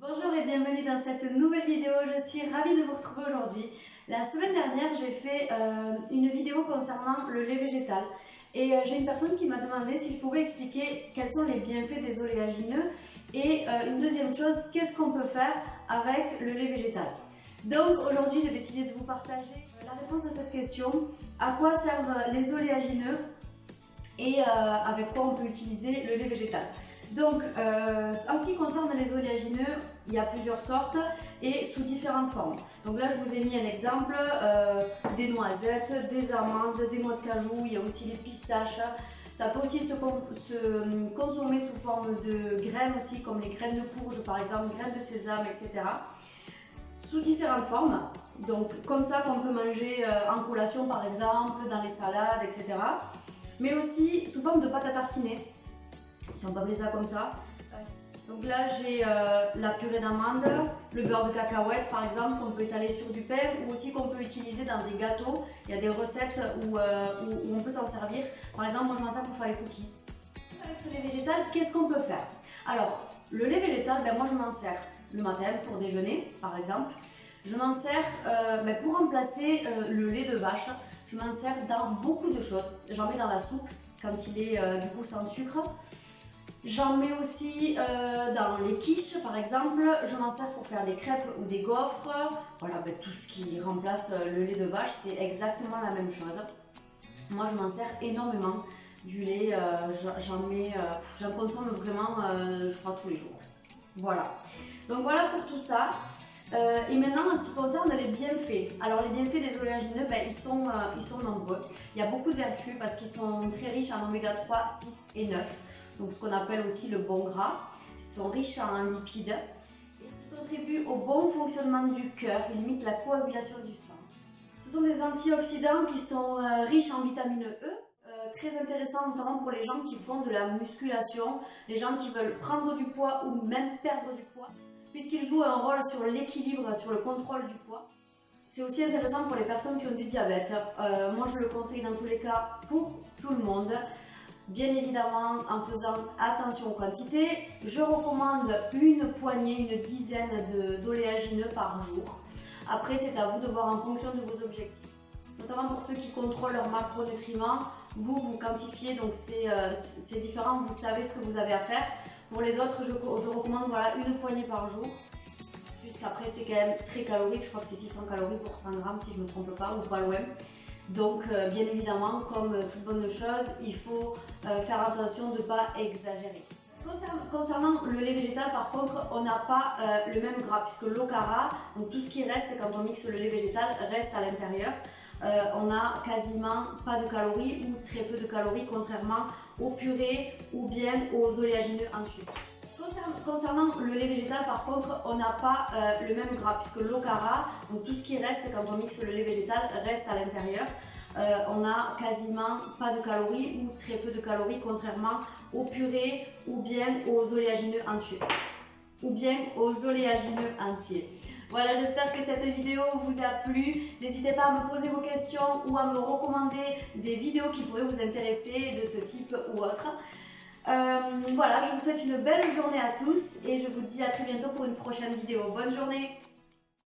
Bonjour et bienvenue dans cette nouvelle vidéo, je suis ravie de vous retrouver aujourd'hui. La semaine dernière j'ai fait une vidéo concernant le lait végétal et j'ai une personne qui m'a demandé si je pouvais expliquer quels sont les bienfaits des oléagineux et une deuxième chose, qu'est-ce qu'on peut faire avec le lait végétal. Donc aujourd'hui j'ai décidé de vous partager la réponse à cette question, à quoi servent les oléagineux et avec quoi on peut utiliser le lait végétal. Donc, en ce qui concerne les oléagineux, il y a plusieurs sortes et sous différentes formes. Donc là, je vous ai mis un exemple, des noisettes, des amandes, des noix de cajou, il y a aussi les pistaches. Ça peut aussi se consommer sous forme de graines aussi, comme les graines de courge par exemple, graines de sésame, etc. Sous différentes formes, donc comme ça qu'on peut manger en collation par exemple, dans les salades, etc. Mais aussi sous forme de pâte à tartiner. Si on peut appeler ça comme ça. Donc là j'ai la purée d'amande, le beurre de cacahuète par exemple qu'on peut étaler sur du pain ou aussi qu'on peut utiliser dans des gâteaux. Il y a des recettes où on peut s'en servir. Par exemple moi je m'en sers pour faire les cookies. Avec ce lait végétal, qu'est-ce qu'on peut faire? Alors le lait végétal, moi je m'en sers le matin pour déjeuner par exemple. Je m'en sers pour remplacer le lait de vache. Je m'en sers dans beaucoup de choses. J'en mets dans la soupe quand il est du coup sans sucre. J'en mets aussi dans les quiches par exemple, je m'en sers pour faire des crêpes ou des gaufres. Voilà, tout ce qui remplace le lait de vache, c'est exactement la même chose. Moi je m'en sers énormément du lait, j'en consomme vraiment je crois tous les jours. Voilà, donc voilà pour tout ça. Et maintenant en ce qui concerne les bienfaits, alors les bienfaits des oléagineux, ils sont nombreux. Il y a beaucoup de vertus parce qu'ils sont très riches en oméga 3, 6 et 9. Donc ce qu'on appelle aussi le bon gras. Ils sont riches en lipides. Ils contribuent au bon fonctionnement du cœur, ils limitent la coagulation du sang. Ce sont des antioxydants qui sont riches en vitamine E, très intéressants notamment pour les gens qui font de la musculation, les gens qui veulent prendre du poids ou même perdre du poids, puisqu'ils jouent un rôle sur l'équilibre, sur le contrôle du poids. C'est aussi intéressant pour les personnes qui ont du diabète. Moi je le conseille dans tous les cas pour tout le monde. Bien évidemment en faisant attention aux quantités. Je recommande une poignée, une dizaine d'oléagineux par jour. Après c'est à vous de voir en fonction de vos objectifs. Notamment pour ceux qui contrôlent leurs macronutriments, vous quantifiez, donc c'est différent, vous savez ce que vous avez à faire. Pour les autres, je recommande une poignée par jour. Puisqu'après c'est quand même très calorique, je crois que c'est 600 calories pour 100 grammes si je ne me trompe pas, ou pas loin. Donc bien évidemment, comme toute bonne chose, il faut faire attention de ne pas exagérer. Concernant le lait végétal par contre, on n'a pas le même gras puisque l'okara, donc tout ce qui reste quand on mixe le lait végétal reste à l'intérieur. On n'a quasiment pas de calories ou très peu de calories contrairement aux purées ou bien aux oléagineux en sucre. Concernant le lait végétal par contre, on n'a pas le même gras puisque l'okara, donc tout ce qui reste quand on mixe le lait végétal reste à l'intérieur. On n'a quasiment pas de calories ou très peu de calories contrairement aux purées ou bien aux oléagineux entiers. Voilà, j'espère que cette vidéo vous a plu. N'hésitez pas à me poser vos questions ou à me recommander des vidéos qui pourraient vous intéresser de ce type ou autre. Voilà, je vous souhaite une belle journée à tous et je vous dis à très bientôt pour une prochaine vidéo. Bonne journée!